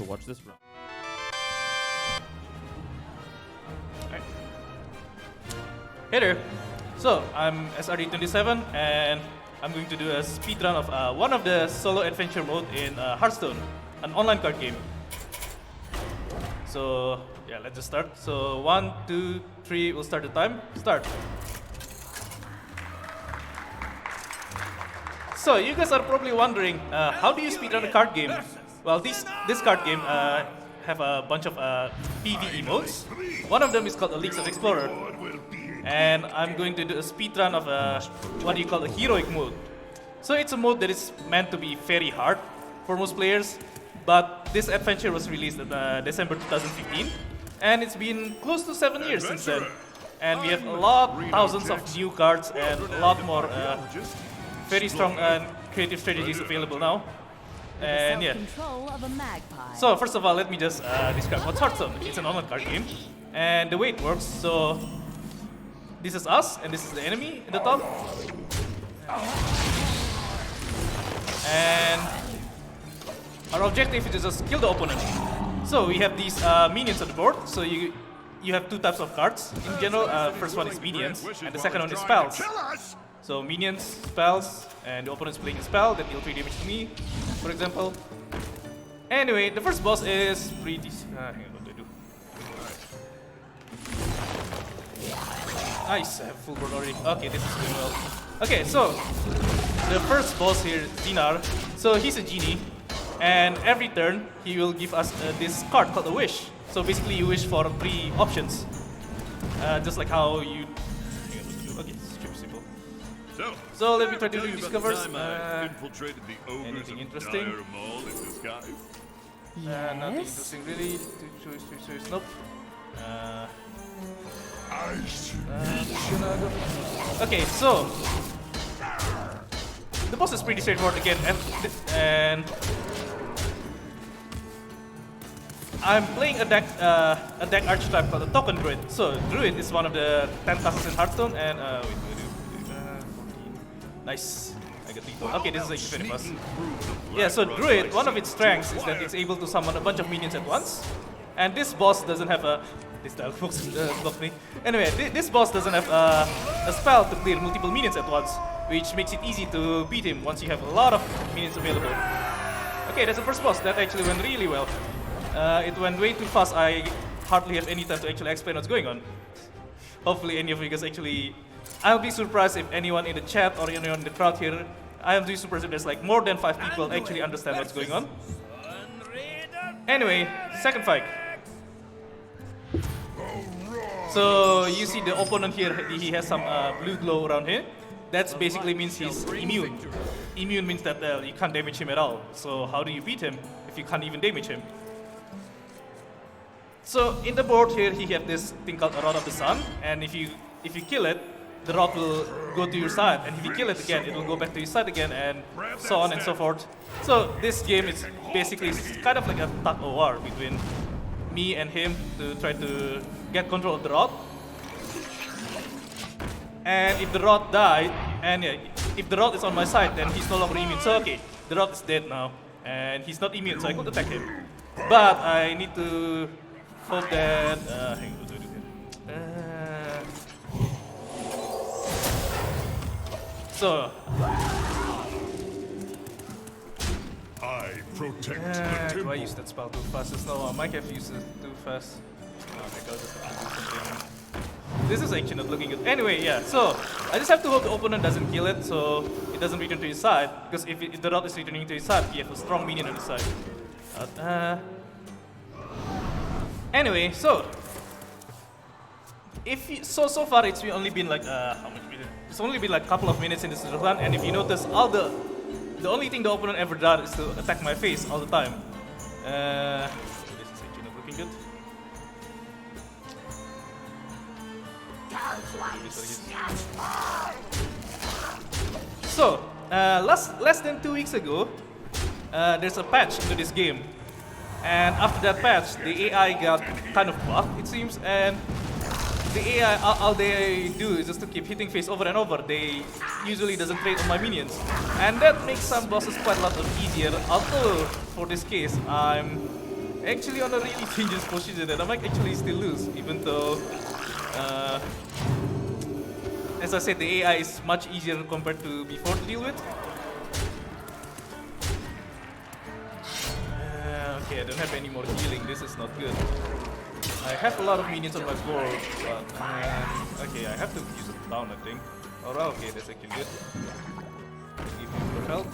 to watch this run. Right. Hey there. So I'm SRD27 and I'm going to do a speedrun of one of the solo adventure mode in Hearthstone, an online card game. So yeah, let's just start. So 1, 2, 3, we'll start the time. Start. So you guys are probably wondering, how do you speedrun a card game? Well, this card game have a bunch of PvE modes. One of them is called Elixir Explorer, and I'm going to do a speedrun of what you call a heroic mode. So it's a mode that is meant to be very hard for most players, but this adventure was released in December 2015, and it's been close to 7 years since then. And we have thousands of new cards and a lot more very strong and creative strategies available now. And yeah. So first of all, let me just describe what's Hearthstone. It's an online card game, and the way it works. So this is us, and this is the enemy in the top. And our objective is to just kill the opponent. So we have these minions on the board. So you have two types of cards in general. First one is minions, and the second one is spells. So minions, spells, and the opponent's playing a spell that deals 3 damage to me, for example. Anyway, the first boss is pretty. Hang on, what do I do? Nice, I have full board already. Okay, this is going well. Okay, so the first boss here, Dinar. So he's a genie, and every turn he will give us this card called a wish. So basically, you wish for 3 options, just like how you. Okay, super simple. So let me try to do discovers. Anything interesting? Nothing interesting really. Choice, nope. Okay, so the boss is pretty straightforward again, and I'm playing a deck archetype called a Token Druid. So Druid is one of the 10 classes in Hearthstone, and wait, 14. Nice. I got lethal. Okay, this is actually very fast. Yeah, so Druid, one of its strengths is that it's able to summon a bunch of minions at once, and this boss doesn't have a. This dialogue box blocked me. Anyway, this boss doesn't have a spell to clear multiple minions at once, which makes it easy to beat him once you have a lot of minions available. Okay, that's the first boss. That actually went really well. It went way too fast. I hardly have any time to actually explain what's going on. Hopefully any of you guys actually. I'll be surprised if anyone in the chat or anyone in the crowd here. I am really surprised if there's like more than 5 people actually understand what's going on. Anyway, second fight. So you see the opponent here, he has some blue glow around here. That basically means he's immune. Immune means that you can't damage him at all. So how do you beat him if you can't even damage him? So in the board here, he has this thing called a Rod of the Sun, and if you kill it, the rod will go to your side, and if you kill it again, it will go back to your side again, and so on and so forth. So this game is basically kind of like a tug of war between me and him to try to get control of the rod. And if the rod died, and yeah, if the rod is on my side, then he's no longer immune. So okay, the rod is dead now, and he's not immune, so I could attack him. But I need to hope that. Hang on, what do I do here? So. I protect the temple. Do I use that spell too fast? No, I might have used it too fast. Oh my god, this is actually not looking good. Anyway, yeah, so I just have to hope the opponent doesn't kill it, so it doesn't return to his side. Because if the rod is returning to his side, he has a strong minion on his side. Anyway, so so far it's only been like how much minutes? It's only been like a couple of minutes in this run, and if you notice, the only thing the opponent ever does is to attack my face all the time. This is actually not looking good. So, less than 2 weeks ago, there's a patch into this game, and after that patch, the AI got kind of bugged, it seems, and the AI, all they do is just to keep hitting face over and over. They usually doesn't trade on my minions, and that makes some bosses quite a lot easier. Although for this case, I'm actually on a really dangerous position, and I might actually still lose, even though, as I said, the AI is much easier compared to before to deal with. Okay, I don't have any more healing. This is not good. I have a lot of minions on my board, but okay, I have to use it down, I think. Oh, okay, that's actually good. Give me more help.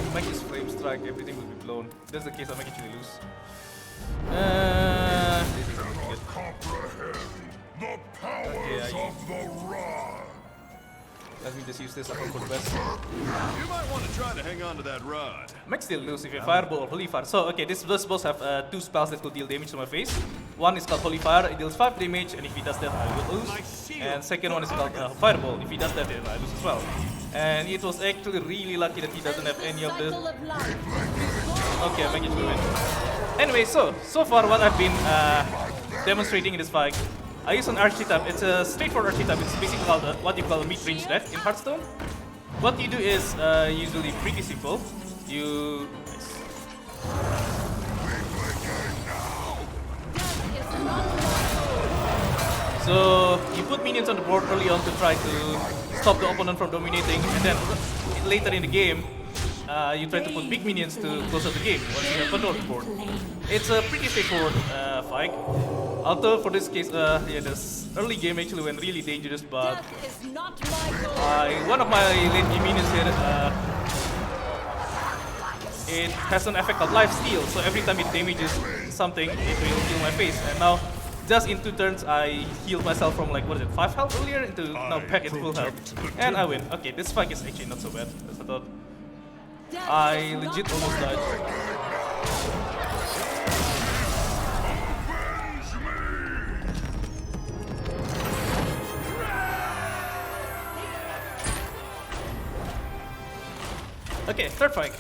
He might just flame strike. Everything will be blown. If that's the case, I might actually lose. This is not good. The powers of the rod. Let me just use this. I hope for the best. You might want to try to hang on to that rod. I might still lose if I fireball or holy fire. So okay, this boss have 2 spells that could deal damage to my face. One is called holy fire. It deals 5 damage, and if he does that, I will lose. And second one is called fireball. If he does that, then I lose as well. And it was actually really lucky that he doesn't have any of the. Okay, I make it to win. Anyway, so far what I've been demonstrating in this fight, I use an archetype. It's a straightforward archetype. It's basically called what you call a mid-range deck in Hearthstone. What you do is usually pretty simple. You so you put minions on the board early on to try to stop the opponent from dominating, and then later in the game, you try to put big minions to close out the game once you have control of the board. It's a pretty straightforward fight. Although for this case, yeah, this early game actually went really dangerous, but one of my late game minions here, it has an effect of life steal, so every time it damages something, it will kill my face. And now, just in 2 turns, I healed myself from like, what is it, 5 health earlier into now back at full health. And I win. Okay, this fight is actually not so bad as I thought. I legit almost died. Okay, third fight.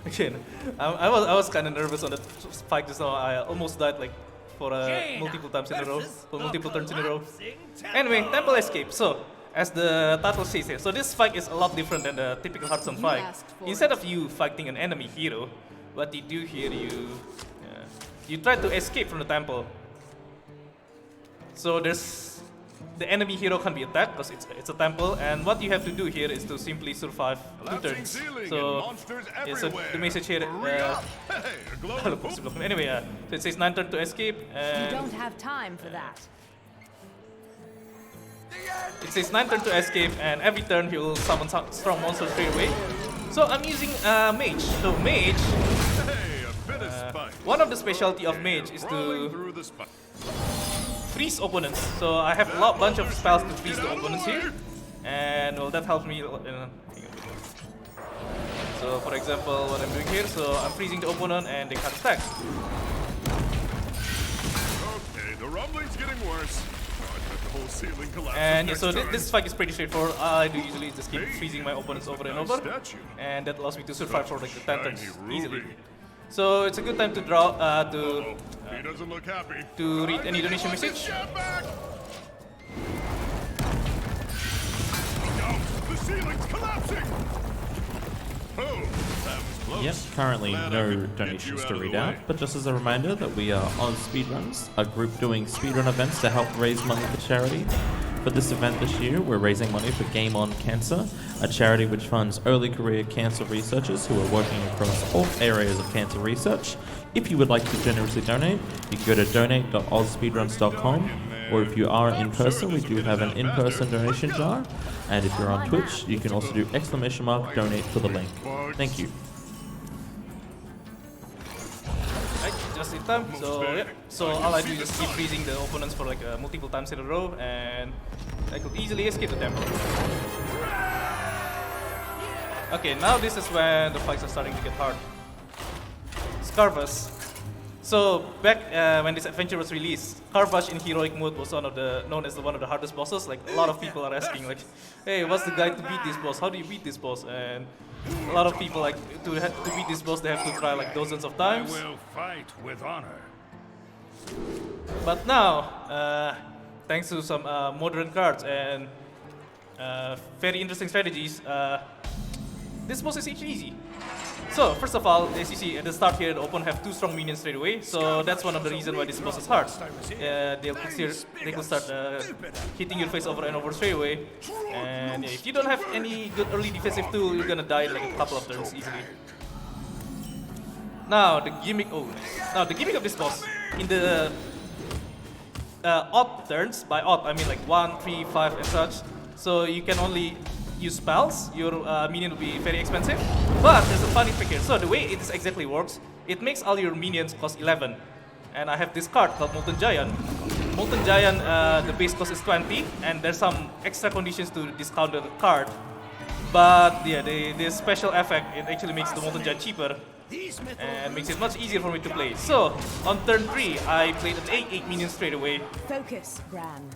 Again, I was kind of nervous on that fight just now. I almost died like for multiple times in a row, for multiple turns in a row. Anyway, Temple Escape. So, as the title says here, so this fight is a lot different than the typical Hearthstone fight. Instead of you fighting an enemy hero, what you do here, you try to escape from the temple. So the enemy hero can be attacked because it's a temple, and what you have to do here is to simply survive 2 turns. So, yeah, so the message here, anyway, so it says 9 turns to escape, and you don't have time for that. It says 9 turns to escape, and every turn he will summon strong monsters straight away. So I'm using Mage. So Mage, one of the specialty of Mage is to freeze opponents. So I have a bunch of spells to freeze the opponents here, and well, that helps me. So for example, what I'm doing here, so I'm freezing the opponent and they can't attack. Okay, the rumbling's getting worse. The whole ceiling collapses. And yeah, so this fight is pretty straightforward. All I do usually is just keep freezing my opponents over and over, and that allows me to survive for like the 10 turns easily. So it's a good time to draw he doesn't look happy. To read any donation message. The ceiling's collapsing. Oh, that was close. Yep, currently no donations to read out, but just as a reminder that we are AusSpeedruns, a group doing speedrun events to help raise money for charity. For this event this year, we're raising money for Game On Cancer, a charity which funds early career cancer researchers who are working across all areas of cancer research. If you would like to generously donate, you can go to donate.ausspeedruns.com, or if you are in person, we do have an in-person donation jar, and if you're on Twitch, you can also do !donate for the link. Thank you. Just in time. So yeah. So all I do is just keep freezing the opponents for like multiple times in a row, and I could easily escape the temple. Okay, now this is when the fights are starting to get hard. Scarvas. So back when this adventure was released, Carvash in heroic mode was known as one of the hardest bosses. Like a lot of people are asking, like, "Hey, what's the guide to beat this boss? How do you beat this boss?" And a lot of people like to beat this boss, they have to try like dozens of times. I will fight with honor. But now, thanks to some modern cards and very interesting strategies, this boss is actually easy. So first of all, as you see at the start here, the opponent have 2 strong minions straight away. So that's one of the reasons why this boss is hard. They could start hitting your face over and over straight away. And yeah, if you don't have any good early defensive tool, you're gonna die in like a couple of turns easily. Now the gimmick. Now the gimmick of this boss in the odd turns. By odd, I mean like 1, 3, 5, and such. So you can only use spells, your minion will be very expensive. But there's a funny trick here. So the way it exactly works, it makes all your minions cost 11. And I have this card called Molten Giant. Molten Giant, the base cost is 20, and there's some extra conditions to discount the card. But yeah, the special effect, it actually makes the Molten Giant cheaper and makes it much easier for me to play. So on turn 3, I played an 8 minions straight away. Focus, Gran.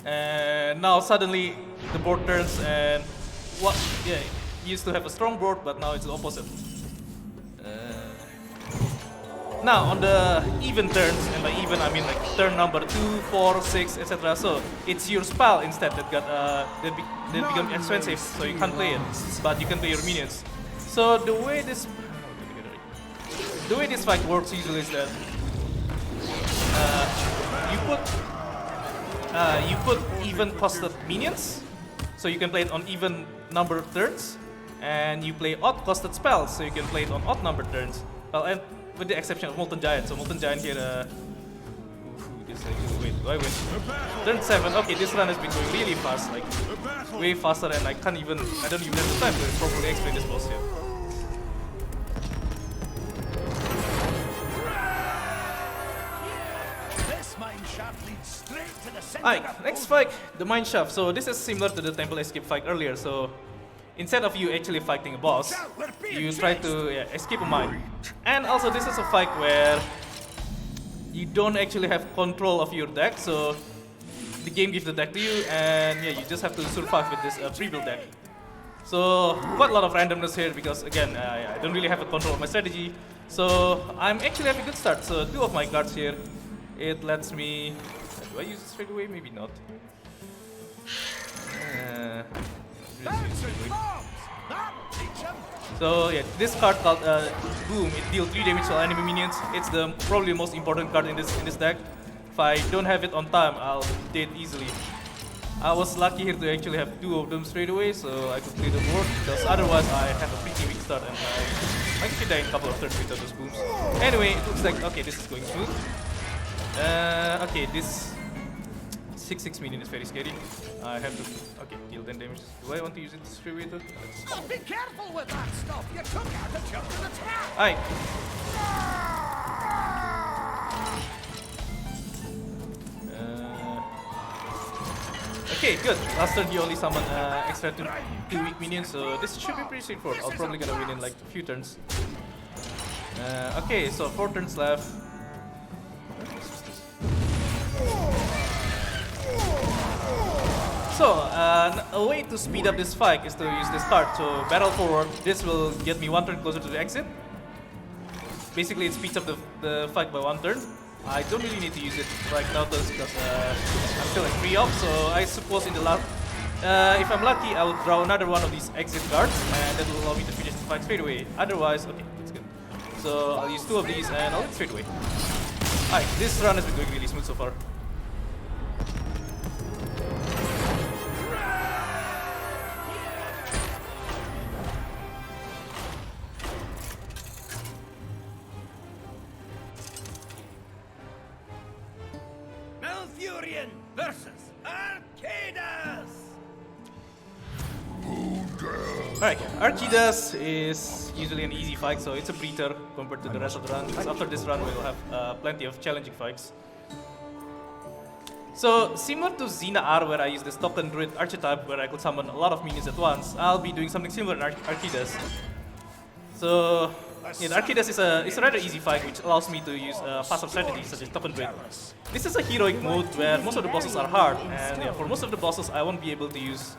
And now suddenly the board turns and what? Yeah, it used to have a strong board, but now it's the opposite. Now on the even turns, and by even I mean like turn number 2, 4, 6, etc. So it's your spell instead that got that become expensive, so you can't play it, but you can play your minions. So the way this fight works usually is that you put even costed minions, so you can play it on even number of turns, and you play odd costed spells, so you can play it on odd number turns. Well, and with the exception of Molten Giant. So Molten Giant here, this actually, wait, do I win? Turn 7. Okay, this run has been going really fast, like way faster, and I don't even have the time to properly explain this boss here. Alright, next fight, the Mine Shaft. So this is similar to the Temple Escape fight earlier. So instead of you actually fighting a boss, you try to escape a mine. And also this is a fight where you don't actually have control of your deck. So the game gives the deck to you, and yeah, you just have to survive with this pre-built deck. So quite a lot of randomness here because again, I don't really have a control of my strategy. So I'm actually having a good start. So 2 of my cards here, it lets me. Do I use it straight away? Maybe not. So yeah, this card called Boom. It deals 3 damage to all enemy minions. It's the probably the most important card in this deck. If I don't have it on time, I'll be dead easily. I was lucky here to actually have 2 of them straight away, so I could clear the board. Because otherwise, I have a pretty weak start, and I actually die in a couple of turns without those booms. Anyway, it looks like okay, this is going smooth. Okay, this 6/6 minion is very scary. I have to deal 10 damage. Do I want to use it straight away too? Be careful with that stuff. You took out a jump to the trap. Alright. Okay, good. Last turn he only summoned extra 2 weak minions, so this should be pretty straightforward. I'll probably gonna win in like a few turns. Okay, so 4 turns left. So, a way to speed up this fight is to use this card. So, barrel forward. This will get me 1 turn closer to the exit. Basically, it speeds up the fight by 1 turn. I don't really need to use it right now because I'm still like 3 up. So, I suppose in the last, if I'm lucky, I will draw another one of these exit cards, and that will allow me to finish the fight straight away. Otherwise, okay, it's good. So, I'll use 2 of these and I'll hit straight away. Alright, this run has been going really smooth so far. Versus Arcadus! Alright, Arcadus is usually an easy fight, so it's a breather compared to the rest of the run. Because after this run, we'll have plenty of challenging fights. So, similar to Xena R, where I use this token druid archetype, where I could summon a lot of minions at once, I'll be doing something similar in Arcadus. So, yeah, Arcadus is a rather easy fight, which allows me to use passive strategies such as token druid. This is a heroic mode where most of the bosses are hard, and yeah, for most of the bosses I won't be able to use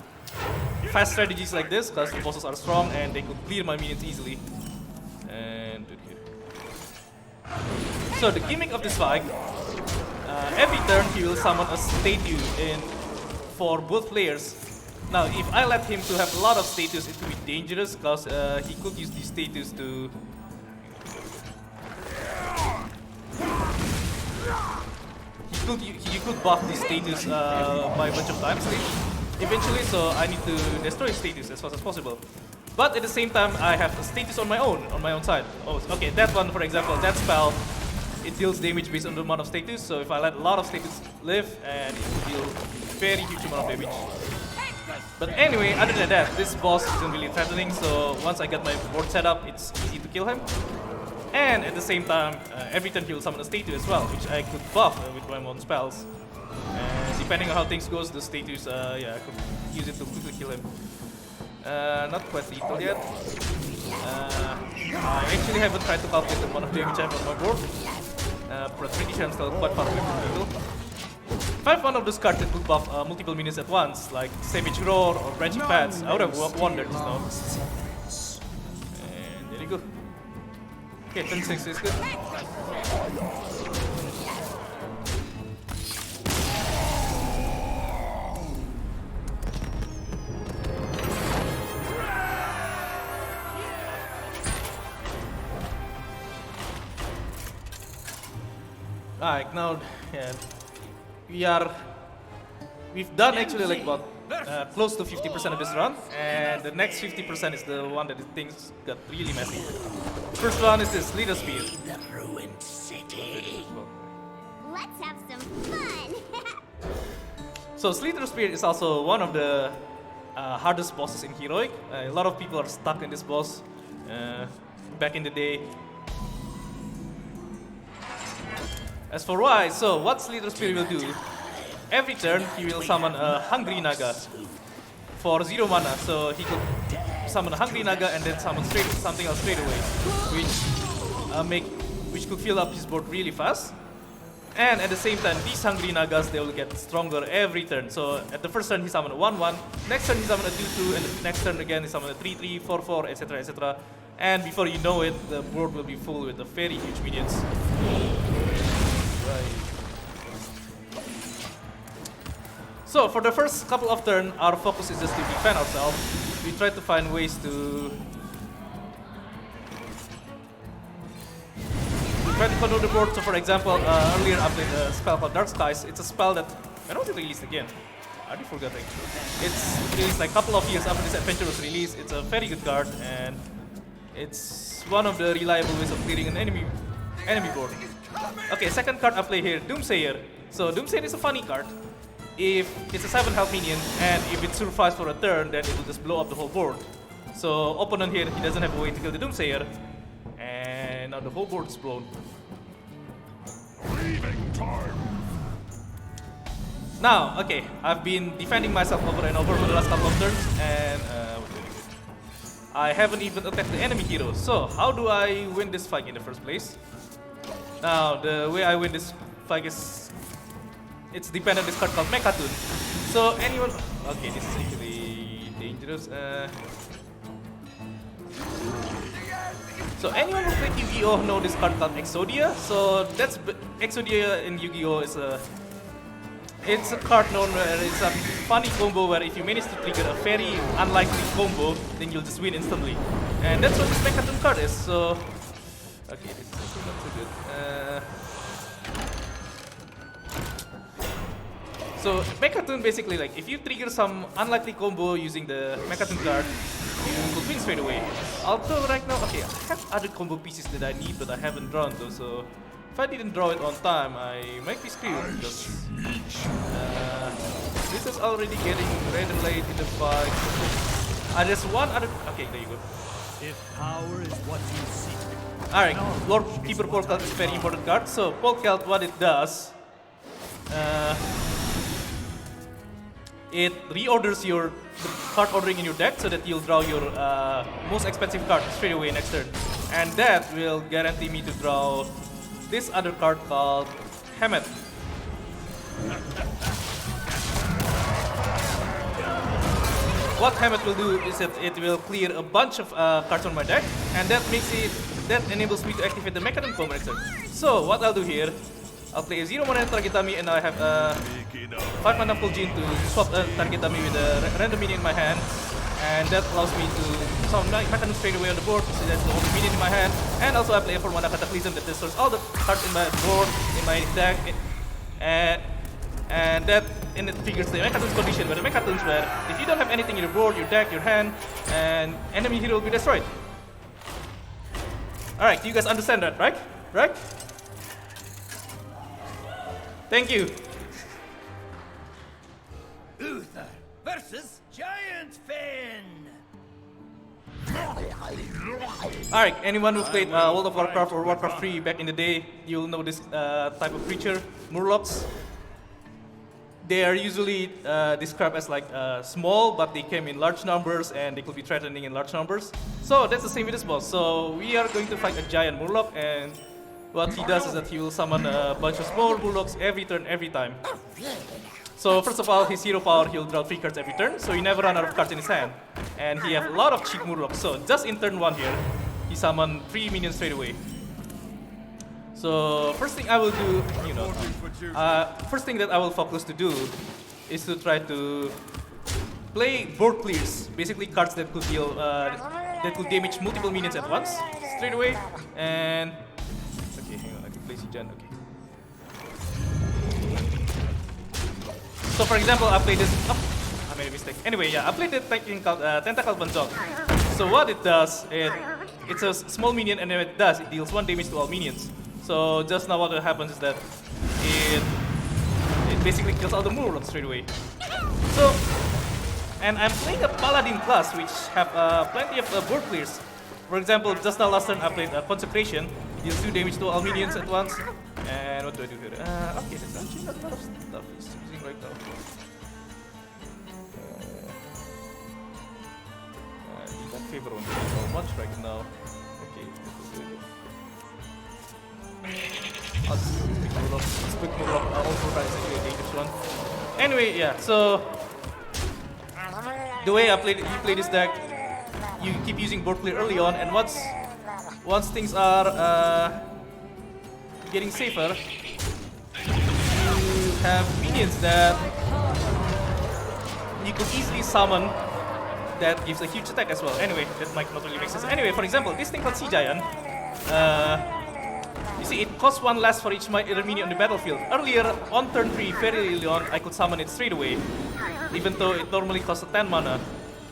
fast strategies like this because the bosses are strong and they could clear my minions easily. And so the gimmick of this fight, every turn he will summon a statue for both players. Now, if I let him to have a lot of status, it could be dangerous because he could use these status to. He could buff this status by a bunch of times eventually, so I need to destroy status as fast as possible. But at the same time, I have a status on my own side. Oh, okay, that one, for example, that spell, it deals damage based on the amount of status. So if I let a lot of status live, and it will deal very huge amount of damage. But anyway, other than that, this boss isn't really threatening. So once I get my board set up, it's easy to kill him. And at the same time, every turn he will summon a status as well, which I could buff with my own spells. And depending on how things goes, the status, yeah, I could use it to quickly kill him. Not quite lethal yet. I actually haven't tried to calculate the amount of damage I have on my board. But pretty sure I'm still quite far away from lethal. If I have one of those cards that could buff multiple minions at once, like Savage Roar or Branching Paths, I would have won there just now. And there you go. Okay, turn 6 is good. Alright, now, yeah, we've done actually like about close to 50% of this run, and the next 50% is the one that things got really messy. First one is this Leader Spear. The ruined city. Let's have some fun. So Slither Spear is also one of the hardest bosses in Heroic. A lot of people are stuck in this boss back in the day. As for why, so what Slither Spear will do, every turn he will summon a Hungry Naga for 0 mana, so he could summon a Hungry Naga and then summon something else straight away, which could fill up his board really fast. And at the same time, these Hungry Nagas, they will get stronger every turn. So at the first turn he summoned a 1-1, next turn he summoned a 2-2, and the next turn again he summoned a 3-3, 4-4, etc, etc. And before you know it, the board will be full with the very huge minions. Right. So for the first couple of turns, our focus is just to defend ourselves. We try to find ways to try to control the board. So for example, earlier I played a spell called Dark Skies. It's a spell that, when was it released again? I already forgetting. It's released like a couple of years after this adventure was released. It's a very good card, and it's one of the reliable ways of clearing an enemy board. Okay, second card I play here, Doomsayer. So Doomsayer is a funny card. If it's a 7 health minion, and if it survives for a turn, then it will just blow up the whole board. So opponent here, he doesn't have a way to kill the Doomsayer, and now the whole board is blown. Now, okay, I've been defending myself over and over for the last couple of turns, and I haven't even attacked the enemy hero. So how do I win this fight in the first place? Now, the way I win this fight is, it's dependent on this card called Mechatun. So anyone, okay, this is actually dangerous. So anyone who played Yu-Gi-Oh know this card called Exodia. So that's Exodia in Yu-Gi-Oh is it's a card known where it's a funny combo where if you manage to trigger a very unlikely combo, then you'll just win instantly. And that's what this Mechatun card is. So okay, this is actually not so good. So Mechatun basically, like, if you trigger some unlikely combo using the Mechatun card, you will win straight away. Although right now, okay, I have other combo pieces that I need, but I haven't drawn those. So if I didn't draw it on time, I might be screwed because this is already getting rather late in the fight. There's one other. Okay, there you go. If power is what you seek. Alright, Lord Keeper Polkelt is a very important card. So Polkelt, what it does, it reorders the card ordering in your deck so that you'll draw your most expensive card straight away next turn. And that will guarantee me to draw this other card called Hammett. What Hammett will do is that it will clear a bunch of cards on my deck, and that enables me to activate the Mechatun combo next turn. So what I'll do here I'll play a 0 mana target dummy, and I have 5 mana full gene to swap a target dummy with a random minion in my hand. And that allows me to summon Mechanism straight away on the board, so that's the only minion in my hand. And also I play a 4 mana Cataclysm that destroys all the cards in my board, in my deck. And that and it triggers the Mechanism condition, where the Mechanisms where if you don't have anything in your board, your deck, your hand, and enemy hero will be destroyed. Alright, you guys understand that, right? Right? Thank you. Uther versus Giant Fin. Alright, anyone who played World of Warcraft or Warcraft 3 back in the day, you'll know this type of creature, Murlocs. They are usually described as like small, but they came in large numbers and they could be threatening in large numbers. So that's the same with this boss. So we are going to fight a giant Murloc, and what he does is that he will summon a bunch of small Murlocs every turn, every time. So first of all, his hero power, he'll draw 3 cards every turn, so he never run out of cards in his hand. And he has a lot of cheap Murlocs, so just in turn 1 here, he summoned 3 minions straight away. So first thing I will do, first thing that I will focus to do is to try to play board clears, basically cards that could deal, that could damage multiple minions at once, straight away. And okay, hang on, I can play Sijan, okay. So for example, I played this, I made a mistake. Anyway, yeah, I played the Tentacle Banzog. So what it does, it's a small minion, and it deals 1 damage to all minions. So just now what happens is that it basically kills all the Murlocs straight away. So, and I'm playing a Paladin class which have plenty of board clears. For example, just now last turn I played Consecration, deals 2 damage to all minions at once. And what do I do here? Okay, there's actually not a lot of stuff he's using right now. He got favor on me so much right now. Okay, this is good. I'll just quick Murloc. Also try to a dangerous one. Anyway, yeah, so the way you play this deck, you keep using board clear early on, and once things are getting safer, you have minions that you could easily summon that gives a huge attack as well. Anyway, that might not really make sense. Anyway, for example, this thing called Sea Giant, you see, it costs 1 less for each minion on the battlefield. Earlier, on turn 3, very early on, I could summon it straight away, even though it normally costs 10 mana.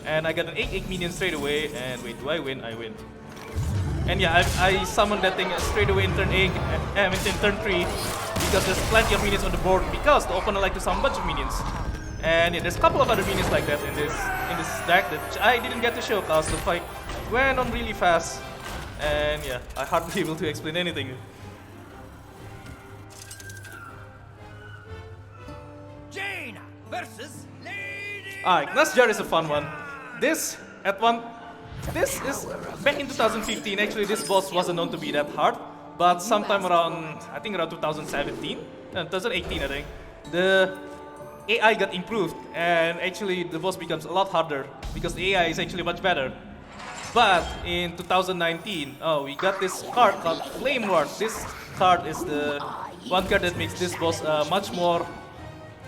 And I got an 8/8 minion straight away, and wait, do I win? I win. And yeah, I summoned that thing straight away in turn 8, in turn 3, because there's plenty of minions on the board, because the opponent like to summon a bunch of minions. And yeah, there's a couple of other minions like that in this deck that I didn't get to show because the fight went on really fast. And yeah, I hardly able to explain anything. Jaina versus Lady. Alright, Nasjar is a fun one. This is back in 2015. Actually, this boss wasn't known to be that hard, but sometime around, I think around 2017, 2018, I think, the AI got improved, and actually the boss becomes a lot harder because the AI is actually much better. But in 2019, we got this card called Flame Ward. This card is the one card that makes this boss much more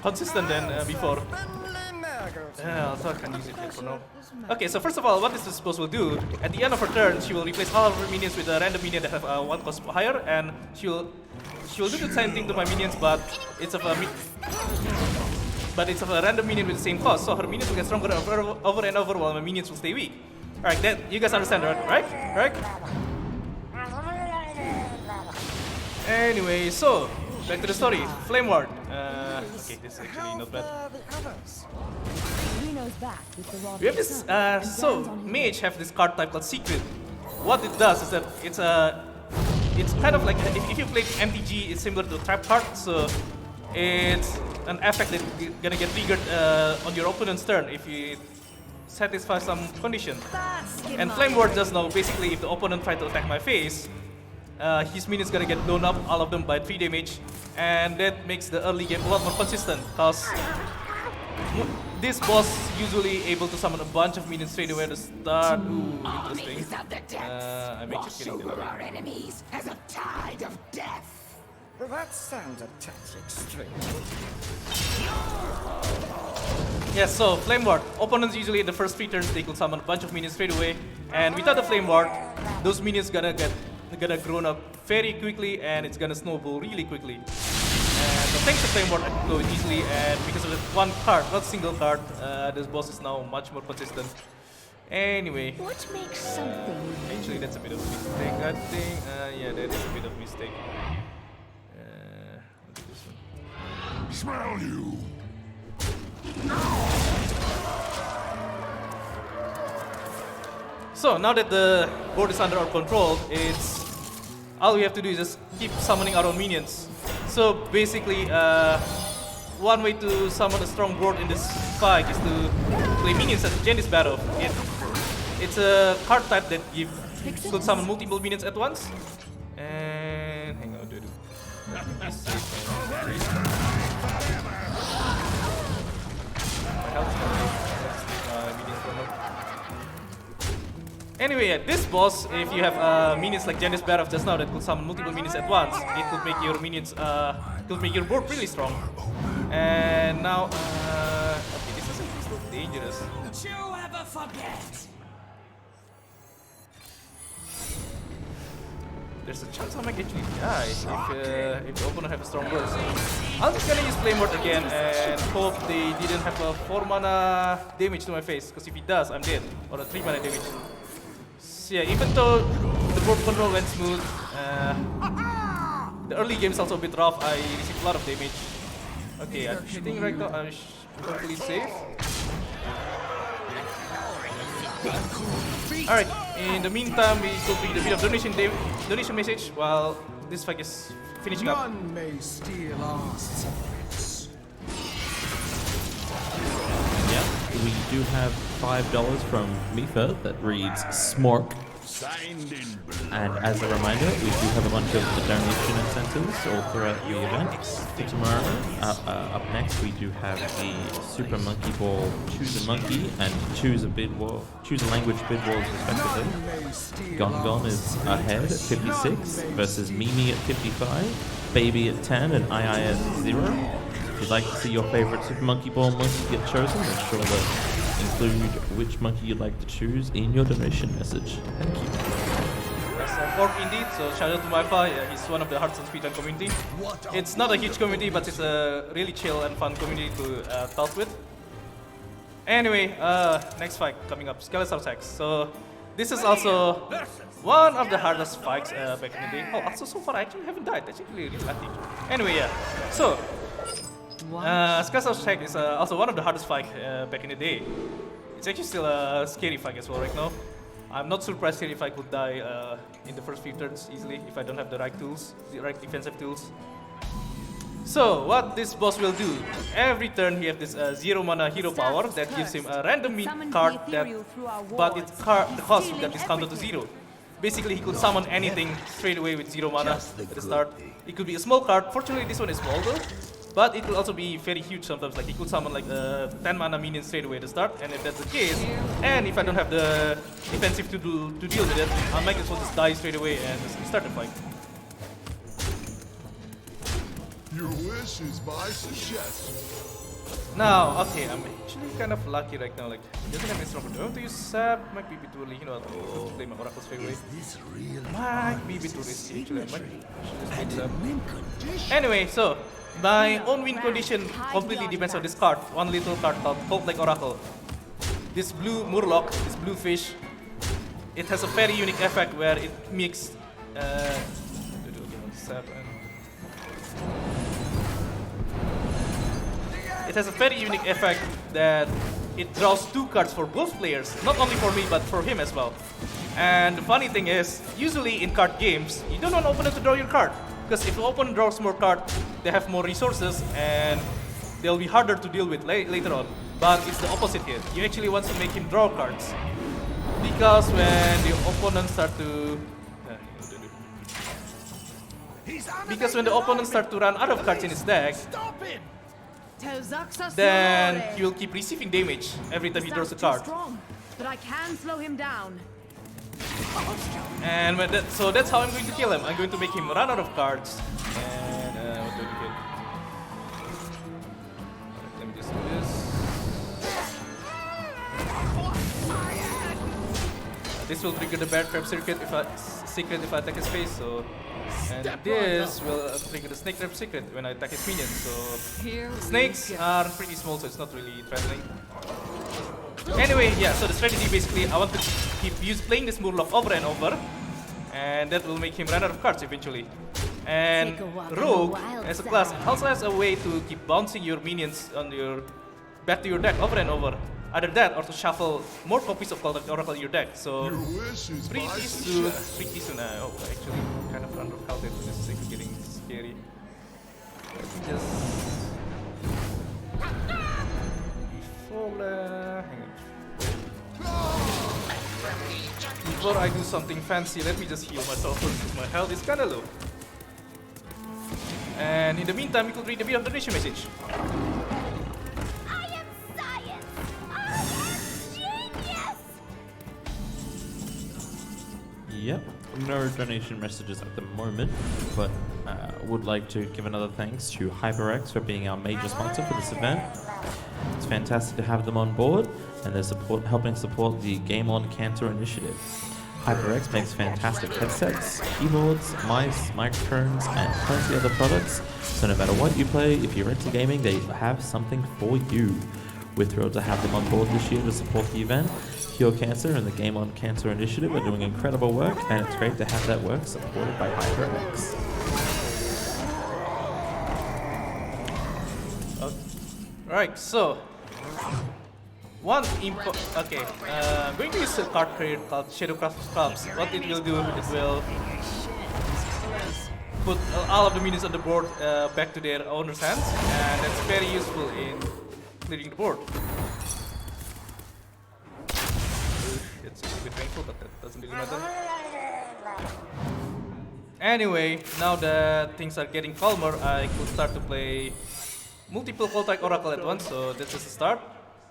consistent than before. Yeah, I can use it here for now. Okay, so first of all, what this boss will do, at the end of her turn, she will replace all of her minions with a random minion that have 1 cost higher, and she will do the same thing to my minions, but it's of a random minion with the same cost, so her minions will get stronger over and over while my minions will stay weak. Alright, that you guys understand, right? Right? Anyway, so back to the story. Flame Ward. Okay, this is actually not bad. We have this. So Mage have this card type called Secret. What it does is that it's kind of like if you play MTG, it's similar to a trap card. So it's an effect that's gonna get triggered on your opponent's turn if you satisfy some condition. And Flame Ward does now basically if the opponent tries to attack my face, his minions gonna get blown up, all of them by 3 damage, and that makes the early game a lot more consistent because this boss usually able to summon a bunch of minions straight away at the start. Ooh, interesting. I'm actually getting that. Our enemies as a tide of death. That sounds a touch extreme. Yes, so Flame Ward. Opponents usually in the first 3 turns they could summon a bunch of minions straight away, and without the Flame Ward, those minions gonna grown up very quickly, and it's gonna snowball really quickly. And so thanks to Flame Ward, I can blow it easily, and because of that one card, not single card, this boss is now much more consistent. Anyway, What makes something actually that's a bit of a mistake. I think, yeah, that is a bit of a mistake. I'll do this one. Smell you! So now that the board is under our control, all we have to do is just keep summoning our own minions. So basically, one way to summon a strong board in this fight is to play minions at Genis Battle. It's a card type that could summon multiple minions at once. And hang on, dude. Anyway, at this boss, if you have minions like Genis Barov just now that could summon multiple minions at once, it could make your minions, could make your board really strong. And now, okay, this is still dangerous. Don't you ever forget? There's a chance I might actually die if the opponent have a strong burst. I'm just gonna use Flame Ward again and hope they didn't have a 4 mana damage to my face, because if he does, I'm dead, or a 3 mana damage. So yeah, even though the board control went smooth, the early game is also a bit rough. I received a lot of damage. Okay, I think right now I'm totally safe. Alright, in the meantime, we could read a bit of donation message while this fight is finishing up. None may steal our secrets. Yeah, we do have $5 from Mifa that reads Smork. Signed in blood. And as a reminder, we do have a bunch of the donation incentives all throughout the event. For tomorrow, up next, we do have the Super Monkey Ball Choose a Monkey and Choose a Language Bid Walls respectively. May steal Gon Gon our is ahead at 56 versus Mimi at 55, Baby at 10, and II at 0. If you'd like to see your favorite Super Monkey Ball monkey get chosen, make sure to include which monkey you'd like to choose in your donation message. Thank you. That's a fork indeed, so shout out to Mifa. Yeah, he's one of the Hearthstone speedrun community. It's not a huge community, but it's a really chill and fun community to talk with. Anyway, next fight coming up, Skeletor Sax. So this is also one of the hardest fights back in the day. Oh, also so far I actually haven't died. That's actually really lucky. Anyway, yeah. So Skeletor Sax is also one of the hardest fights back in the day. It's actually still a scary fight as well right now. I'm not surprised here if I could die in the first few turns easily if I don't have the right tools, the right defensive tools. So what this boss will do, every turn he has this 0 mana hero power that gives him a random card that, but the cost will get discounted to 0. Basically he could summon anything straight away with 0 mana at the start. It could be a small card, fortunately this one is small though. But it could also be very huge sometimes, like he could summon like 10 mana minion straight away at the start, and if that's the case, and if I don't have the defensive to deal with it, I might as well just die straight away and just start the fight. Your wish is my suggestion. Now, okay, I'm actually kind of lucky right now, like, he doesn't have any stronger. Do I want to use Sap? Might be a bit too early, you know, I'll play my Oracle straight away. Might be a bit too risky, actually, I might should just pick Sap. Anyway, so, my own win condition completely depends on this card. One little card called Cult Like Oracle. This blue Murloc, this blue fish, it has a very unique effect where it mixes. It has a very unique effect that it draws 2 cards for both players, not only for me but for him as well. And the funny thing is, usually in card games, you don't want the opponent to draw your card. Because if the opponent draws more cards, they have more resources and they'll be harder to deal with later on. But it's the opposite here. You actually want to make him draw cards. Because when the opponent start to... Because when the opponent start to run out of cards in his deck, then he will keep receiving damage every time he draws a card. But I can slow him down. And so that's how I'm going to kill him. I'm going to make him run out of cards. And This will trigger the bear trap secret if I attack his face. So, and this will trigger the snake trap secret when I attack his minions. So, snakes are pretty small, so it's not really threatening. Anyway, yeah. So the strategy basically, I want to keep playing this Murloc over and over, and that will make him run out of cards eventually. And Rogue, as a class, also has a way to keep bouncing your minions on your back to your deck over and over. Either that or to shuffle more copies of Oracle in your deck. So pretty soon, oh, actually kind of run out of health. This is getting scary. Let me just before I do something fancy, let me just heal myself first because my health is kinda low. And in the meantime, we could read a bit of the donation message. I am science. I am genius. Yep, no donation messages at the moment, but would like to give another thanks to HyperX for being our major sponsor for this event. It's fantastic to have them on board, and they're helping support the Game On Cancer initiative. HyperX makes fantastic headsets, keyboards, mice, microphones, and plenty of other products. So no matter what you play, if you're into gaming, they have something for you. We're thrilled to have them on board this year to support the event. Cure Cancer and the Game On Cancer initiative are doing incredible work, and it's great to have that work supported by HyperX. Right, so I'm going to use a card creator called Shadowcraft Clubs. What it will do, it will put all of the minions on the board back to their owner's hands, and that's very useful in clearing the board. It's a bit painful, but that doesn't really matter. Anyway, now that things are getting calmer, I could start to play multiple Voltaic Oracle at once, so this is the start.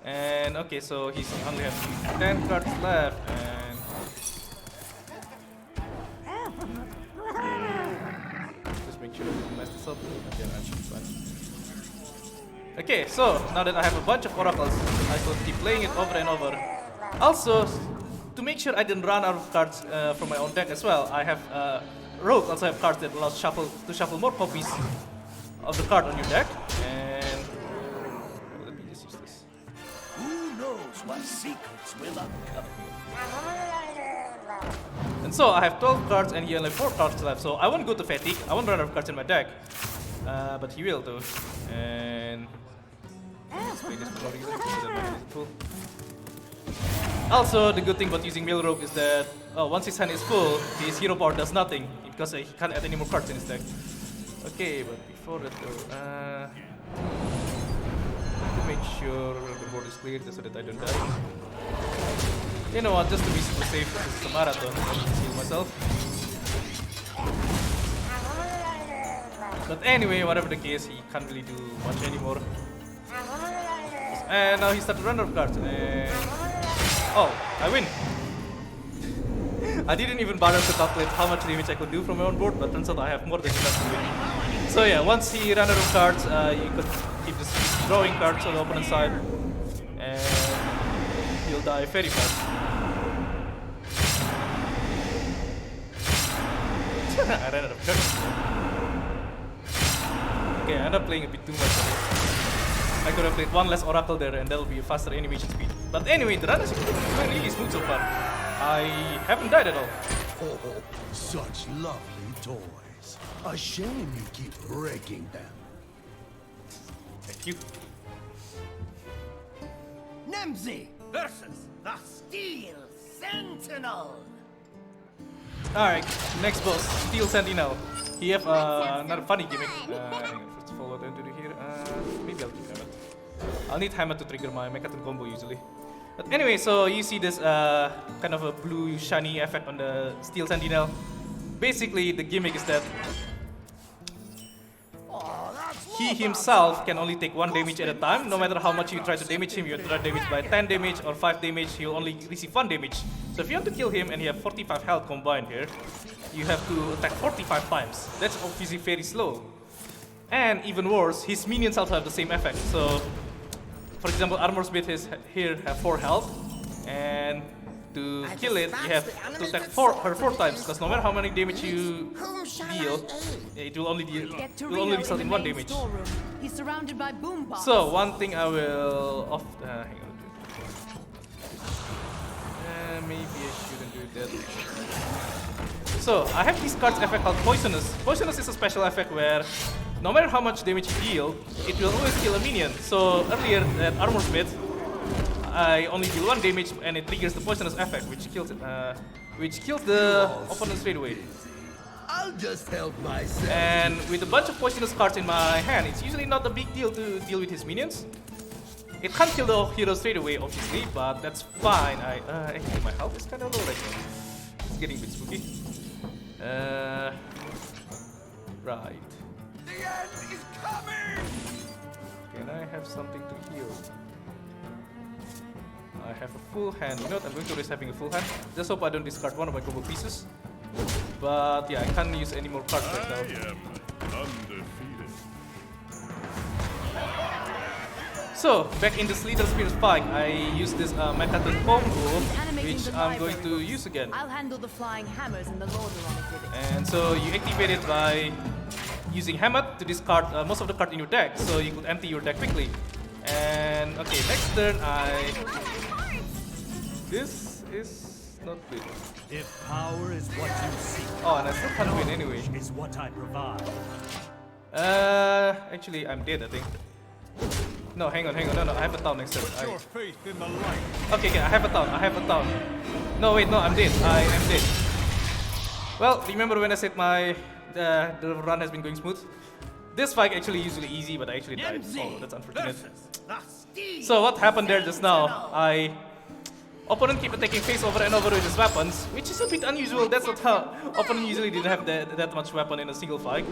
And okay, so he's only has 10 cards left, and just make sure I don't mess this up. Okay, that should be fine. Okay, so now that I have a bunch of Oracles, I could keep playing it over and over. Also, to make sure I didn't run out of cards from my own deck as well, I have Rogue also have cards that allow to shuffle more copies of the card on your deck, and let me just use this. Who knows what secrets will uncover? And so I have 12 cards and he only 4 cards left, so I won't go to fatigue, I won't run out of cards in my deck, but he will though. And let's play this for no reason, so that might be cool. Also, the good thing about using Mill Rogue is that once his hand is full, his hero power does nothing because he can't add any more cards in his deck. Okay, but before that though, I have to make sure the board is clear so that I don't die. You know what, just to be super safe, this is a marathon, I can heal myself. But anyway, whatever the case, he can't really do much anymore. And now he started to run out of cards, and oh, I win! I didn't even bother to calculate how much damage I could do from my own board, but turns out I have more than enough to win. So yeah, once he ran out of cards, you could keep just drawing cards on the opponent's side, and he'll die very fast. I ran out of cards. Okay, I ended up playing a bit too much of it. I could have played one less Oracle there, and that'll be a faster animation speed. But anyway, the run is going really smooth so far. I haven't died at all. Oh, such lovely toys. A shame you keep breaking them. Thank you. Nemzi versus the Steel Sentinel. Alright, next boss, Steel Sentinel. He have another funny gimmick. First of all, what do I do here? Maybe I'll keep Hammer. I'll need Hammer to trigger my Mechaton combo usually. But anyway, so you see this kind of a blue shiny effect on the Steel Sentinel. Basically, the gimmick is that he himself can only take 1 damage at a time. No matter how much you try to damage him, you try to damage by 10 damage or 5 damage, he'll only receive 1 damage. So if you want to kill him and he have 45 health combined here, you have to attack 45 times. That's obviously very slow. And even worse, his minions also have the same effect. So, for example, Armor Smith here have 4 health. And to kill it, you have to attack her 4 times, because no matter how many damage you deal, it will only Get to will only Rio result in in the 1 main damage. storeroom. He's surrounded by boom bombs. So one thing I will hang on. Maybe I shouldn't do that. So I have this card's effect called Poisonous. Poisonous is a special effect where no matter how much damage you deal, it will always kill a minion. So earlier at Armor Smith, I only deal 1 damage and it triggers the Poisonous effect, which kills the opponent straight away. I'll just help myself. And with a bunch of Poisonous cards in my hand, it's usually not a big deal to deal with his minions. It can't kill the hero straight away, obviously, but that's fine. Actually, my health is kind of low right now. It's getting a bit spooky. Right. The end is coming! Can I have something to heal? I have a full hand. You know what? I'm going to risk having a full hand. Just hope I don't discard one of my combo pieces. But yeah, I can't use any more cards right now. I am undefeated. So, back in the Slither Spear Spike, I use this Mechaton combo, which I'm going to use again. I'll handle the flying hammers and the Lordaeron exhibit. And so you activate it by using Hammer to discard most of the card in your deck, so you could empty your deck quickly. And okay, next turn this is not good. If power is what you seek, Oh, and I still can't win anyway. is what I provide. Actually, I'm dead, I think. No, hang on, no, I have a town next turn. Your faith in the light. Okay, I have a town. No, wait, no, I'm dead. I am dead. Well, remember when I said the run has been going smooth? This fight actually usually easy, but I actually died. Oh, that's unfortunate. So what happened there just now? Opponent keep attacking face over and over with his weapons, which is a bit unusual. That's not how opponent usually didn't have that much weapon in a single fight,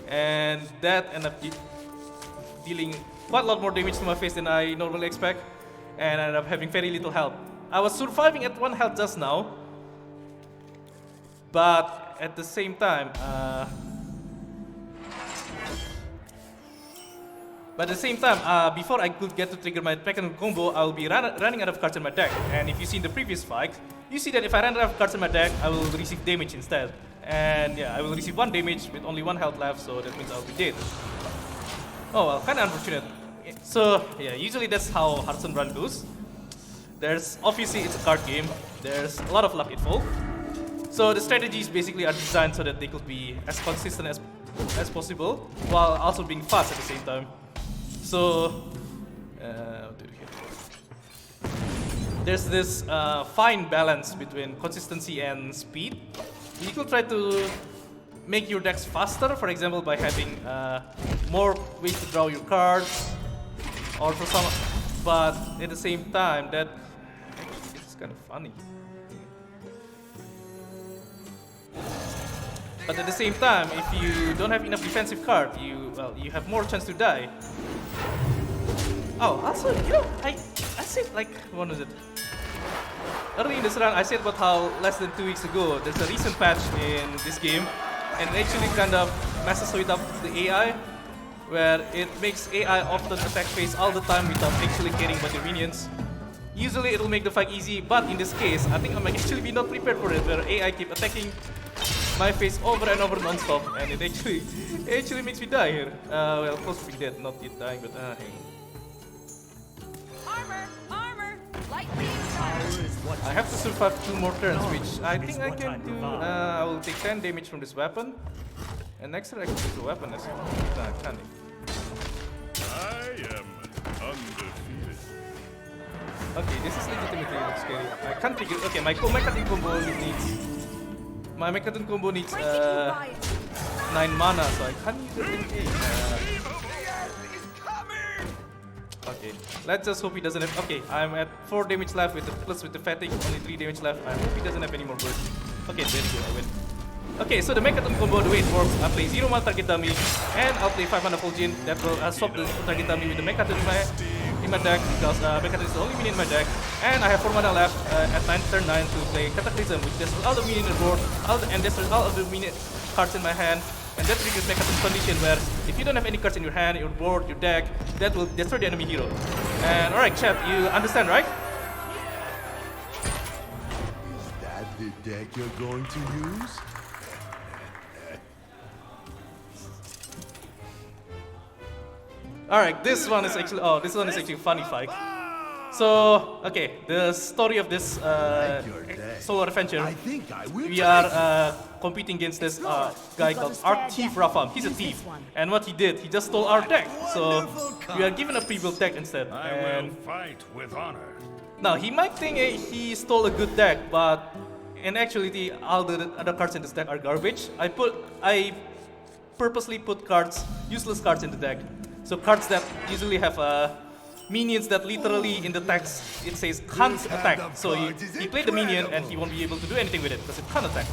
and that ended up dealing quite a lot more damage to my face than I normally expect, and I ended up having very little health. I was surviving at 1 health just now, but at the same time, before I could get to trigger my second combo, I will be running out of cards in my deck. And if you see in the previous fight, you see that if I run out of cards in my deck, I will receive damage instead. And yeah, I will receive 1 damage with only 1 health left, so that means I'll be dead. Oh well, kinda unfortunate. So yeah, usually that's how Hearthstone run goes. Obviously it's a card game, there's a lot of luck involved. So the strategies basically are designed so that they could be as consistent as possible, while also being fast at the same time. So, what do we here? There's this fine balance between consistency and speed. You could try to make your decks faster, for example, by having more ways to draw your cards, or for some. But at the same time, this is kind of funny. But at the same time, if you don't have enough defensive card, you have more chance to die. Oh, also, I said like, what was it? Early in this run, I said about how less than 2 weeks ago, there's a recent patch in this game, and it actually kind of messes with up the AI, where it makes AI often attack face all the time without actually caring about your minions. Usually it'll make the fight easy, but in this case, I think I might actually be not prepared for it, where AI keep attacking my face over and over non-stop, and it actually makes me die here. Well, close to being dead, not yet dying, but hang on. Armor! Light beam I have to survive 2 more turns, which I think I can do. I will take 10 damage from this weapon, and next turn I can use the weapon as well. No, I can't. I am undefeated. Okay, this is legitimately looks scary. I can't trigger. Okay, my Mechaton combo needs 9 mana, so I can't use it in game. Okay, let's just hope he doesn't have. Okay, I'm at 4 damage left with the fatigue, only 3 damage left. I hope he doesn't have any more burst. Okay, very good, I win. Okay, so the Mechaton combo, the way it works, I play 0 mana target dummy, and I'll play 5 mana full Jin. That will swap the target dummy with the Mechaton in my deck, because Mechaton is the only minion in my deck. And I have 4 mana left at turn 9 to play Cataclysm, which destroys all the minions on the board, and destroys all of the minion cards in my hand. And that triggers Mechaton's condition, where if you don't have any cards in your hand, your board, your deck, that will destroy the enemy hero. And alright, chat, you understand, right? the deck you're going to use? Alright, this one is actually a funny fight. So, okay, the story of this solo adventure, I think I will we are competing against this guy called Art Thief Rafam. He's a thief, and what he did, he just stole our deck. So we are given a pre-built deck instead. I will fight with honor. Now he might think he stole a good deck, but in actuality, all the other cards in this deck are garbage. I purposely put useless cards in the deck. So cards that usually have minions that literally in the text it says can't attack. So he played the minion and he won't be able to do anything with it because it can't attack.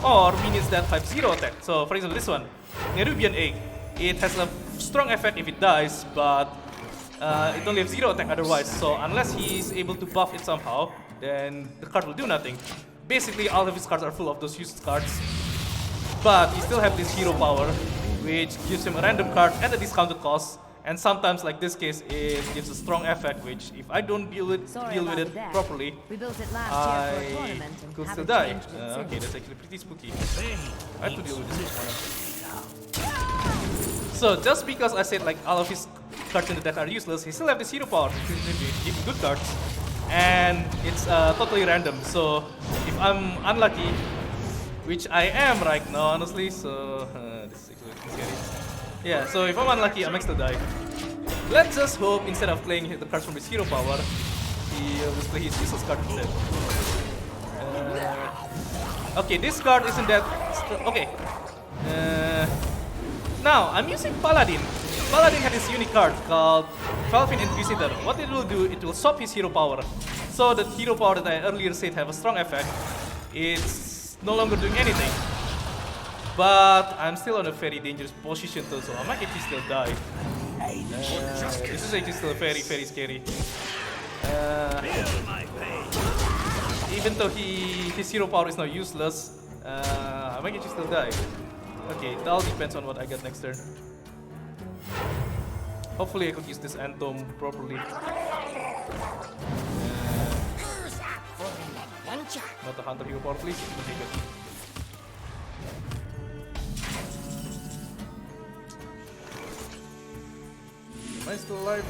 Or minions that have 0 attack. So for example this one, Nerubian Egg. It has a strong effect if it dies, but it only has 0 attack otherwise. So unless he is able to buff it somehow, then the card will do nothing. Basically all of his cards are full of those used cards. But he still has this hero power, which gives him a random card at a discounted cost, and sometimes, like this case, it gives a strong effect, which if I don't deal with it properly, We built it last year for a I tournament and could still haven't die. changed it Okay, since. that's actually pretty spooky. I have to deal with this one. So just because I said like all of his cards in the deck are useless, he still have this hero power, which gives good cards, and it's totally random. So if I'm unlucky, which I am right now, honestly, so this is actually scary. Yeah, so if I'm unlucky, I might still die. Let's just hope instead of playing the cards from his hero power, he will play his useless card instead. Okay, this card isn't that... Okay. Now, I'm using Paladin. Paladin had this unique card called Falcon Inquisitor. What it will do, it will swap his hero power. So the hero power that I earlier said have a strong effect, it's no longer doing anything. But I'm still in a very dangerous position though, so I might actually still die. This is actually still very, very scary. Even though his hero power is now useless, I might actually still die. Okay, it all depends on what I get next turn. Hopefully I could use this Anthem properly. Not the Hunter hero power, please. Okay, good. Am I still alive?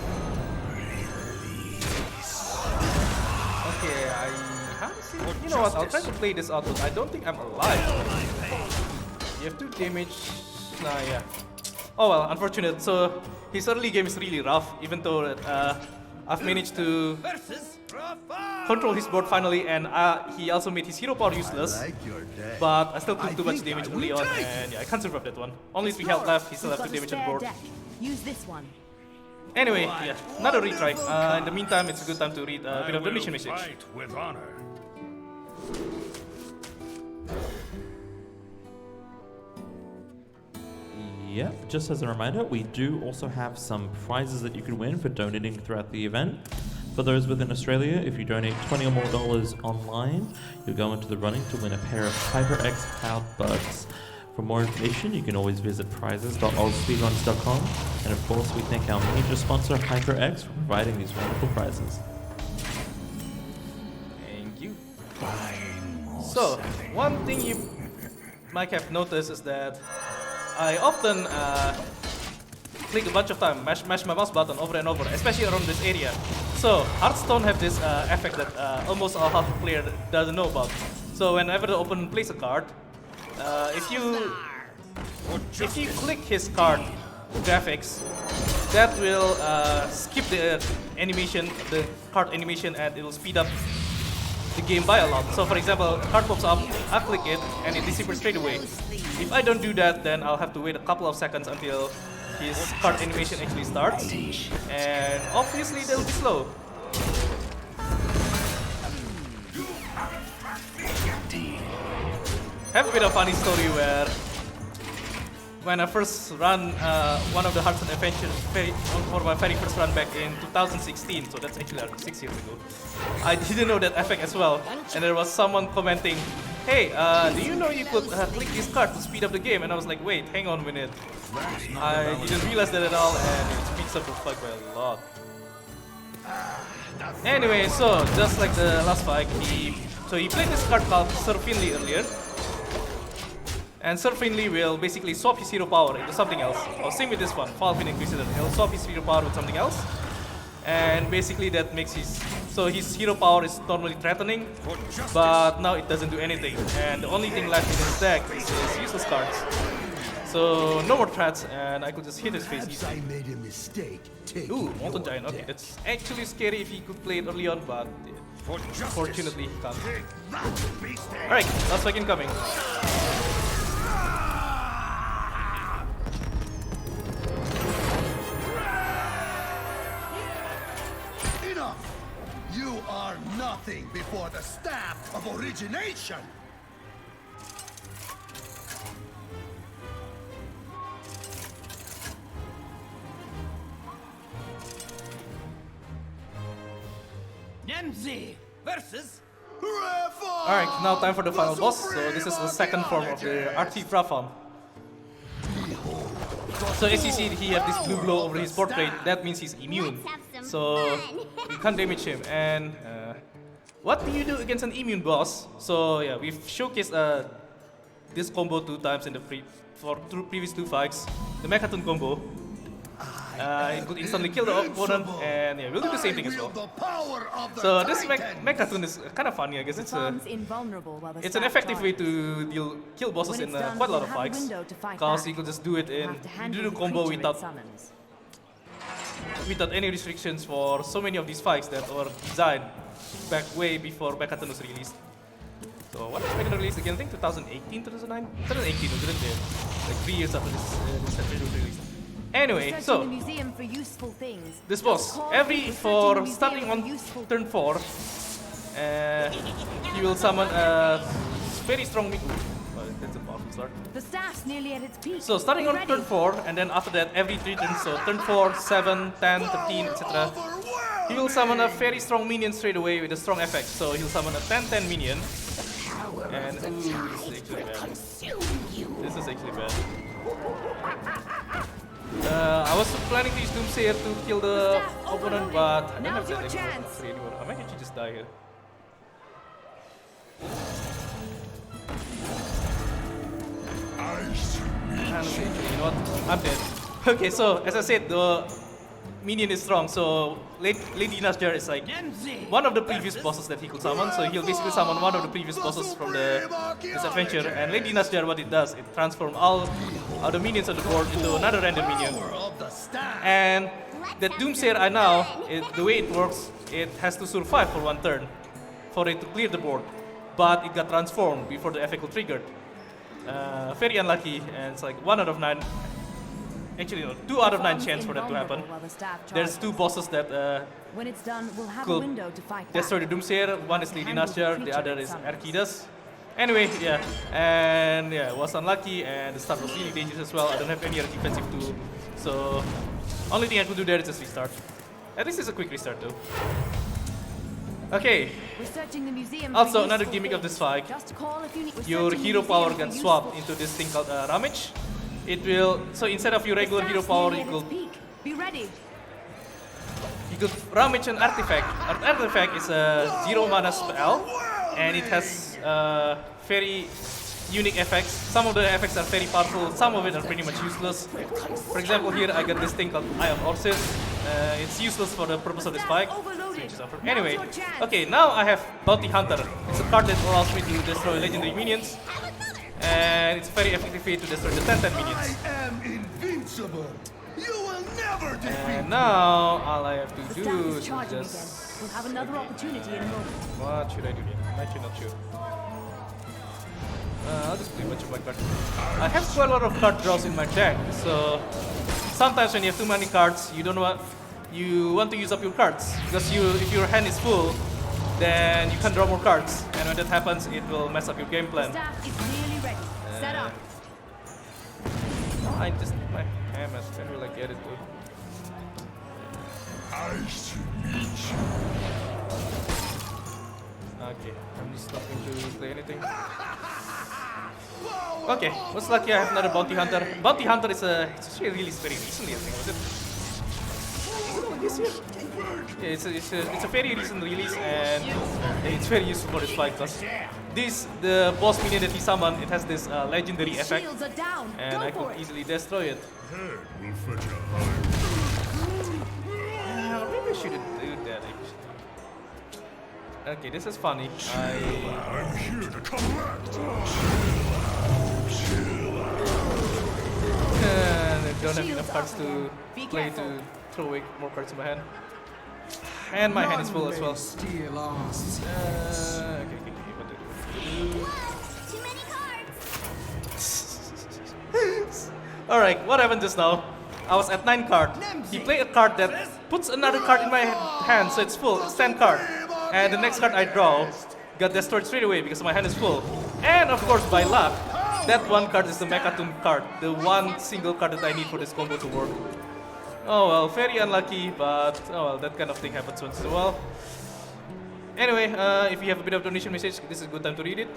Okay, I haven't seen... You know what, I'll try to play this out, but I don't think I'm alive. You have 2 damage... Nah, yeah. Oh well, unfortunate. So, his early game is really rough, even though I've managed to control his board finally, and he also made his hero power useless. But I still took too much damage early on, and yeah, I can't survive that one. Only 3 health left, he still has 2 damage on the board. Use this one. Anyway, yeah, another retry. In the meantime, it's a good time to read a bit of the mission message. Fight with honor. Yeah, just as a reminder, we do also have some prizes that you can win for donating throughout the event. For those within Australia, if you donate $20 or more online, you'll go into the running to win a pair of HyperX Cloud Buds. For more information, you can always visit prizes.ausspeedruns.com, and of course, we thank our major sponsor, HyperX, for providing these wonderful prizes. Thank you. So, one thing you might have noticed is that I often click a bunch of time, mash my mouse button over and over, especially around this area. So, Hearthstone have this effect that almost all Hearthstone player doesn't know about. So, whenever the opponent plays a card, if you click his card graphics, that will skip the animation, the card animation, and it will speed up the game by a lot. So for example, a card pops up, I click it, and it disappears straight away. If I don't do that, then I'll have to wait a couple of seconds until his card animation actually starts, and obviously they'll be slow. Have a bit of funny story where when I first ran one of the Hearthstone adventures for my very first run back in 2016, so that's actually 6 years ago, I didn't know that effect as well, and there was someone commenting, hey, do you know you could click this card to speed up the game? And I was like, wait, hang on a minute. I didn't realize that at all, and it speeds up the fight by a lot. Anyway, so just like the last fight, he So he played this card called Sir Finley earlier. And Sir Finley will basically swap his hero power into something else. Or same with this one, Falcon Inquisitor. He'll swap his hero power with something else. And basically that makes his hero power is normally threatening, but now it doesn't do anything. And the only thing left in his deck is his useless cards. So no more threats, and I could just hit his face Perhaps I easily. made a mistake. Ooh, Molten Giant. Okay, that's actually scary if he could play it early on, but fortunately he can't. Alright, last fight incoming. Enough! You are nothing before the staff of origination! Nemzi versus Alright, now time for the final boss. So this is the second form of the RT Brafam. So as you see, he has this blue glow over his portrait. That means he's immune. So you can't damage him. And what do you do against an immune boss? So yeah, we've showcased this combo 2 times in the previous 2 fights. The Mechatun combo. It could instantly kill the opponent, and yeah, we'll do the same thing as well. So this Mechatun is kind of funny, I guess. It's invulnerable while the it's an staff effective way charges. to kill bosses When in it's done, quite a lot we'll of have a fights, window to fight because back. you could just do it We'll in have to you handle do the the combo creature it summons. without any restrictions for so many of these fights that were designed back way before Mechatun was released. So when was Mechatun released again? I think 2018, 2009? 2018, wasn't it? Like 3 years after this century was released. Anyway, Searching the so museum for useful things. this Just boss, call every if for we're searching the museum starting for on useful turn 4, he will summon a very strong. Well, that's a powerful start. The staff's nearly at its peak. So starting Be on ready. turn 4, and then after that every 3 turns, so turn 4, 7, 10, 13, etc. He will summon a very strong minion straight away with a strong effect. So he'll summon a 10-10 minion. And ooh, this is actually bad. This is actually bad. I was planning to use Doomsayer to kill the opponent, but I don't have Now's that your chance. extra anymore. I might actually just die here. Honestly, you know what? I'm dead. Okay, so as I said, the minion is strong, so Lady Nasjar is like one of the previous bosses that he could summon, so he'll basically summon one of the previous bosses from this adventure. And Lady Nasjar, what it does, it transforms all the minions on the board into another random minion. And that Doomsayer I now, the way it works, it has to survive for 1 turn for it to clear the board. But it got transformed before the effect was triggered. Very unlucky, and it's like 1 out of 9. Actually, no, 2 out of 9 chance for that to happen. While the staff There's 2 charges. bosses that When it's done, we'll have a could window to fight back. destroy the Doomsayer. One is Lady Handle the Nasjar, the creature other it is summons. Arkidas. Anyway, yeah, and yeah, it was unlucky, and the start was really dangerous as well. I don't have any other defensive tool, so only thing I could do there is just restart. At least it's a quick restart though. Okay, We're searching the museum for also another useful gimmick of this things. fight. Just call if you need. We're Your searching the hero museum power for gets useful- swapped into this thing called Ramage. It will, so instead of your regular The hero staff's power, nearly you at could its peak. Be ready. Ramage an artifact. An artifact is a 0 mana spell, and it has very unique effects. Some of the effects are very powerful, some of it are pretty much useless. For example, here I got this thing called Eye of Orsis. It's useless for the purpose of this fight. Anyway, okay, now I have Bounty Hunter. It's a card that allows me to destroy legendary minions, and it's a very effective way to destroy the 10-10 minions. I am invincible! You will never defeat And now all I have The to staff do is is charging just... again. We'll have another opportunity in a moment. What should I do here? I'm actually not sure. I'll just play a bunch of my cards. I have quite a lot of card draws in my deck, so sometimes when you have too many cards, you want to use up your cards, because if your hand is full, then you can't draw more cards, and when that happens, it will mess up your game The plan. staff is nearly ready. Set up. I just need my hammer. When will I get it, dude? Okay, I'm just not going to play anything. Okay, most lucky I have another Bounty Hunter. Bounty Hunter is it's actually released very recently, I think, was it? this year? Yeah, it's a very recent release, and it's very useful for this fight because the boss minion that he summoned, it has this legendary effect, Shields are down. and Go I for could it. easily destroy it. Head will fetch a high. Maybe I shouldn't do that actually. Okay, this is funny. I'm here to collect. I don't have enough Shields cards up to again. Be play careful. to throw away more cards in my hand. And my hand is full as well. Steal us. Okay, what to do? Whoa, too many cards. Alright, what happened just now? I was at 9 card. He played a card that puts another card in my hand, so it's full. It's 10 card. And the next card I draw got destroyed straight away because my hand is full. And of course, by luck, that one card is the Mechatun card, the one single card that I need for this combo to work. Oh well, very unlucky, but oh well, that kind of thing happens once in a while. Anyway, if you have a bit of donation message, this is a good time to read it.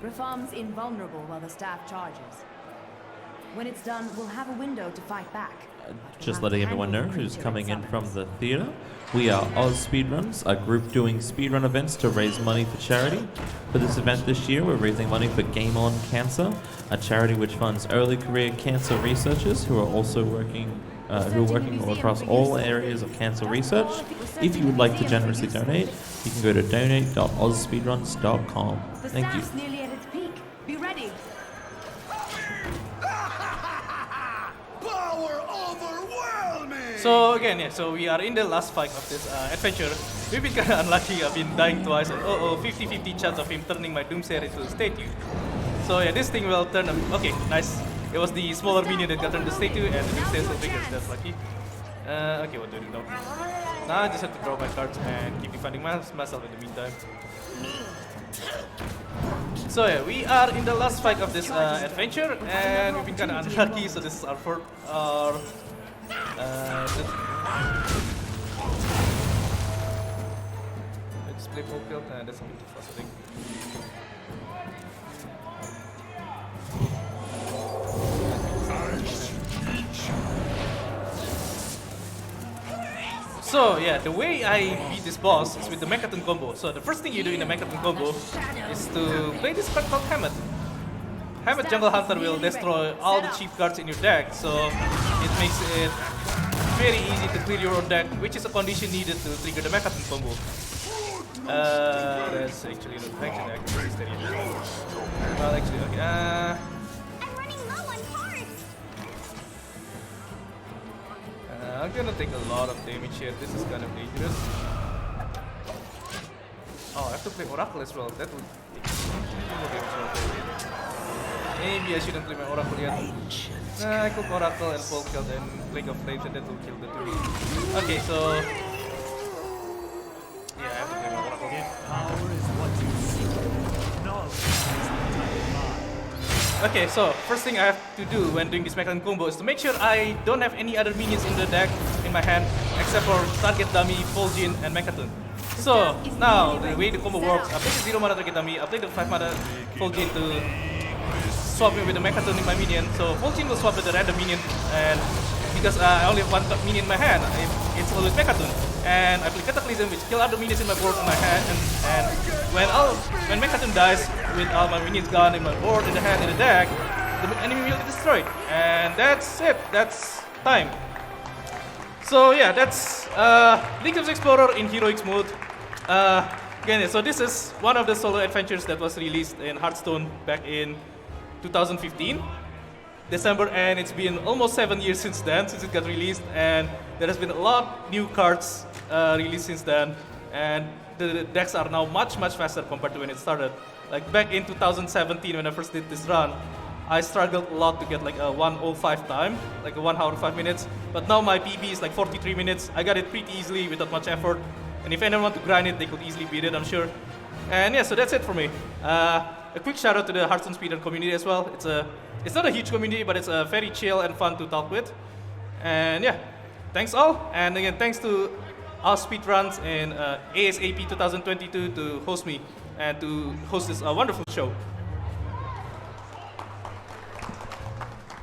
Reform's invulnerable while the staff charges. When it's done, we'll have a window to fight back. Just letting everyone know who's coming in from the theatre. We are AusSpeedruns, a group doing speedrun events to raise money for charity. For this event this year, we're raising money for Game On Cancer, a charity which funds early career cancer researchers who are also working all across all areas of cancer research. If you would like to generously donate, you can go to donate.ausspeedruns.com. The Thank you. staff's nearly at its peak. Be ready. Power overwhelming! So again, yeah, so we are in the last fight of this adventure. We've been kind of unlucky. I've been dying twice, and 50-50 chance of him turning my Doomsayer into a statue. So yeah, this thing will turn. Okay, nice. It was the smaller minion that got turned to statue, and the Doomsayer is so bigger. That's lucky. Okay, what do I do now? Now I just have to draw my cards and keep defending myself in the meantime. So yeah, we are in the last fight of this adventure, and we've been kind of unlucky. So this is our first. Let's play full kill. That's a bit too fast, I think. So yeah, the way I beat this boss is with the Mechatun combo. So the first thing you do in the Mechatun combo is to play this card called Hammett. Hammett Jungle Hunter will destroy all the cheap cards in your deck, so it makes it very easy to clear your own deck, which is a condition needed to trigger the Mechatun combo. That's actually not action. Well, actually, okay. I'm running low on cards. I'm gonna take a lot of damage here. This is kind of dangerous. Oh, I have to play Oracle as well. That would take more damage as well. Maybe I shouldn't play my Oracle yet. I could Oracle and full kill, then Plague of Flames, and that will kill the two. Okay, so yeah, I have to play my Oracle. If power is what you seek, knowledge is the type of mind. Okay, so first thing I have to do when doing this Mechatun combo is to make sure I don't have any other minions in the deck in my hand except for Target Dummy, Fulgin, and Mechatun. So now the way the combo works, I play the 0 mana Target Dummy, I play the 5 mana Fulgin to swap me with the Mechatun in my minion. So Fulgin will swap with the random minion, and because I only have one minion in my hand, it's always Mechatun. And I play Cataclysm, which kill other minions in my board in my hand, and when Mechatun dies with all my minions gone in my board, in the hand, in the deck, the enemy will get destroyed. And that's it. That's time. So yeah, that's League of Explorer in Heroics mode. Again, so this is one of the solo adventures that was released in Hearthstone back in 2015. December, and it's been almost 7 years since then, since it got released, and there has been a lot new cards released since then, and the decks are now much faster compared to when it started. Like back in 2017 when I first did this run, I struggled a lot to get like a 1:05 time, like a 1 hour 5 minutes, but now my PB is like 43 minutes. I got it pretty easily without much effort, and if anyone want to grind it, they could easily beat it, I'm sure. And yeah, so that's it for me. A quick shout out to the Hearthstone speedrun community as well. It's not a huge community, but it's very chill and fun to talk with. And yeah, thanks all. And again, thanks to AusSpeedruns and ASAP 2022 to host me and to host this wonderful show.